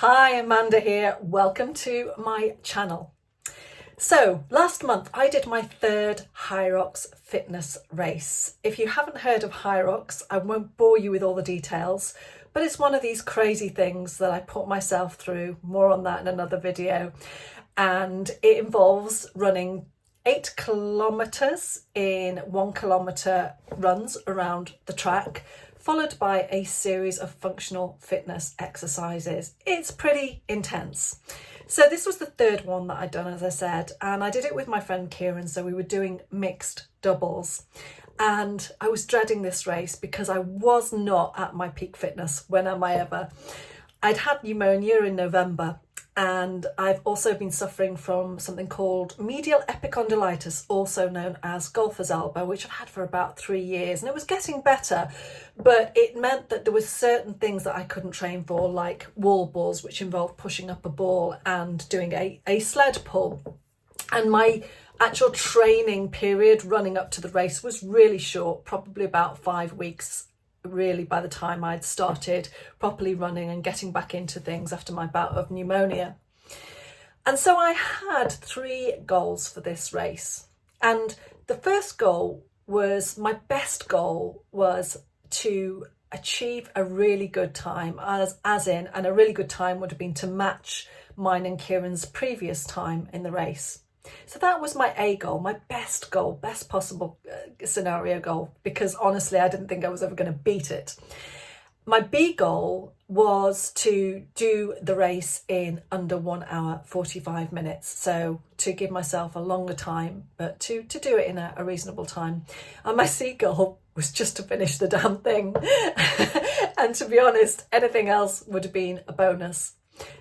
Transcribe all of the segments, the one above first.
Hi, Amanda here. Welcome to my channel. So last month I did my third Hyrox fitness race. If you haven't heard of Hyrox, I won't bore you with all the details, but it's one of these crazy things that I put myself through. More on that in another video. And it involves running 8 kilometers in 1 kilometer runs around the track, followed by a series of functional fitness exercises. It's pretty intense. So this was the third one that I'd done, as I said, and I did it with my friend Kieran. So we were doing mixed doubles, and I was dreading this race because I was not at my peak fitness. When am I ever? I'd had pneumonia in November, and I've also been suffering from something called medial epicondylitis, also known as golfer's elbow, which I've had for about 3 years, and it was getting better, but it meant that there were certain things that I couldn't train for, like wall balls, which involved pushing up a ball and doing a sled pull. And my actual training period running up to the race was really short, probably about 5 weeks. Really, by the time I'd started properly running and getting back into things after my bout of pneumonia. And so I had 3 goals for this race. And the first goal was, my best goal was to achieve a really good time, and a really good time would have been to match mine and Kieran's previous time in the race. So that was my A goal, my best goal, best possible scenario goal, because honestly, I didn't think I was ever going to beat it. My B goal was to do the race in under 1 hour, 45 minutes. So to give myself a longer time, but to do it in a reasonable time. And my C goal was just to finish the damn thing. And to be honest, anything else would have been a bonus.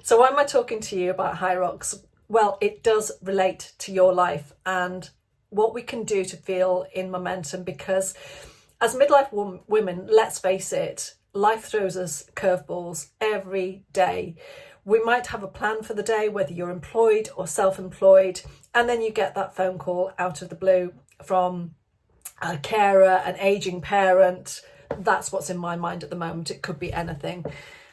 So why am I talking to you about Hyrox? Well, it does relate to your life and what we can do to feel in momentum, because as midlife women, let's face it, life throws us curveballs every day. We might have a plan for the day, whether you're employed or self-employed, and then you get that phone call out of the blue from a carer, an aging parent. That's what's in my mind at the moment. It could be anything.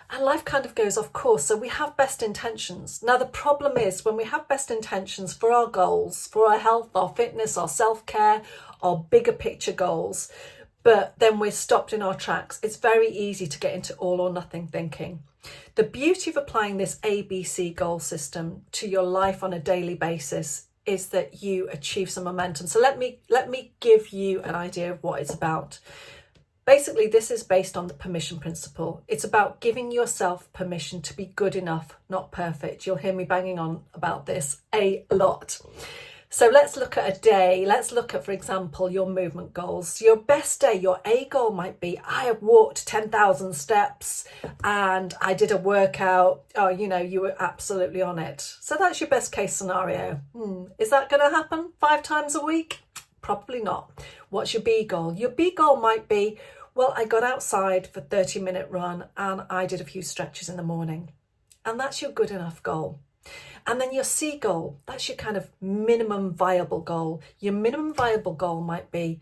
And life kind of goes off course. So we have best intentions. Now, the problem is when we have best intentions for our goals, for our health, our fitness, our self-care, our bigger picture goals, but then we're stopped in our tracks, it's very easy to get into all or nothing thinking. The beauty of applying this ABC goal system to your life on a daily basis is that you achieve some momentum. So let me give you an idea of what it's about. Basically, this is based on the permission principle. It's about giving yourself permission to be good enough, not perfect. You'll hear me banging on about this a lot. So let's look at a day. Let's look at, for example, your movement goals. Your best day, your A goal might be, I have walked 10,000 steps and I did a workout. Oh, you were absolutely on it. So that's your best case scenario. Is that going to happen 5 times a week? Probably not. What's your B goal? Your B goal might be, well, I got outside for a 30-minute run and I did a few stretches in the morning. And that's your good enough goal. And then your C goal, that's your kind of minimum viable goal. Your minimum viable goal might be,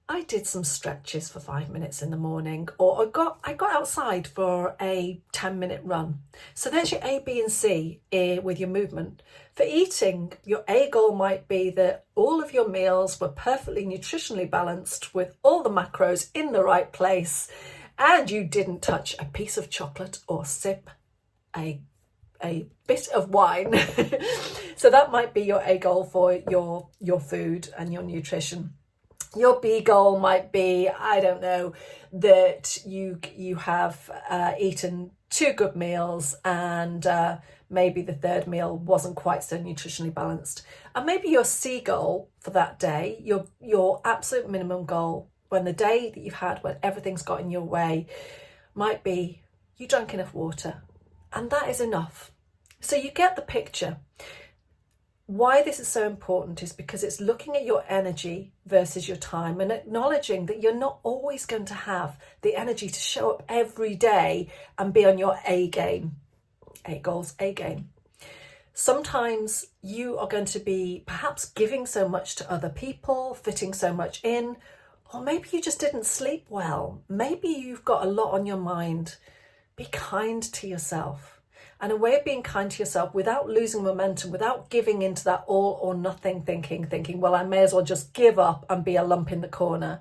I did some stretches for 5 minutes in the morning, or I got outside for a 10-minute run. So there's your A, B, and C with your movement. For eating, your A goal might be that all of your meals were perfectly nutritionally balanced with all the macros in the right place, and you didn't touch a piece of chocolate or sip a bit of wine. So that might be your A goal for your food and your nutrition. Your B goal might be, I don't know, that you have eaten 2 good meals and maybe the third meal wasn't quite so nutritionally balanced. And maybe your C goal for that day, your absolute minimum goal, when the day that you've had, when everything's got in your way, might be you drank enough water. And that is enough. So you get the picture. Why this is so important is because it's looking at your energy versus your time and acknowledging that you're not always going to have the energy to show up every day and be on your A game. A goals, A game. Sometimes you are going to be perhaps giving so much to other people, fitting so much in, or maybe you just didn't sleep well. Maybe you've got a lot on your mind. Be kind to yourself. and a way of being kind to yourself without losing momentum, without giving into that all or nothing thinking, well, I may as well just give up and be a lump in the corner,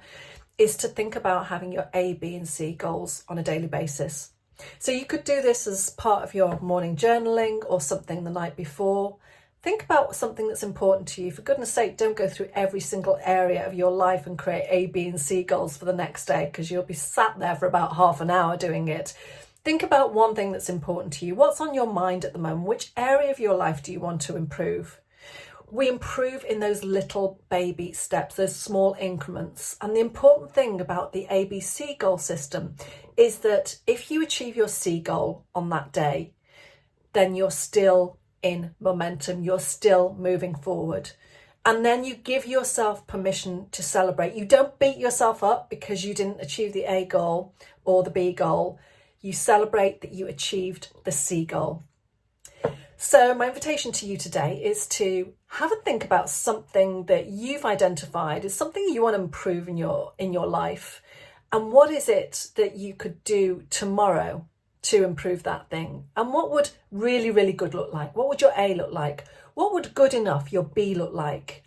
is to think about having your A, B and C goals on a daily basis. So you could do this as part of your morning journaling or something the night before. Think about something that's important to you. For goodness sake, don't go through every single area of your life and create A, B and C goals for the next day, because you'll be sat there for about half an hour doing it. Think about one thing that's important to you. What's on your mind at the moment? Which area of your life do you want to improve? We improve in those little baby steps, those small increments. And the important thing about the ABC goal system is that if you achieve your C goal on that day, then you're still in momentum, you're still moving forward. And then you give yourself permission to celebrate. You don't beat yourself up because you didn't achieve the A goal or the B goal. You celebrate that you achieved the C goal. So my invitation to you today is to have a think about something that you've identified as something you want to improve in your life. And what is it that you could do tomorrow to improve that thing? And what would really, really good look like? What would your A look like? What would good enough, your B, look like?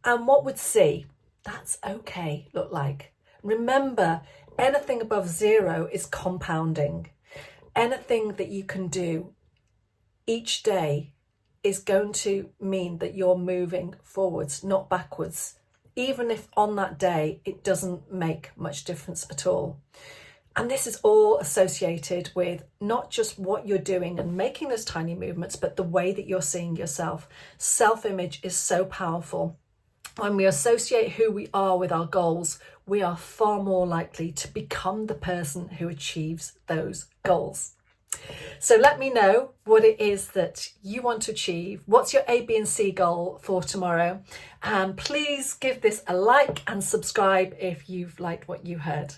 And what would C, that's okay, look like? Remember, anything above 0 is compounding. Anything that you can do each day is going to mean that you're moving forwards, not backwards, even if on that day it doesn't make much difference at all. And this is all associated with not just what you're doing and making those tiny movements, but the way that you're seeing yourself. Self-image is so powerful. When we associate who we are with our goals, we are far more likely to become the person who achieves those goals. So let me know what it is that you want to achieve. What's your A, B and C goal for tomorrow? And please give this a like and subscribe if you've liked what you heard.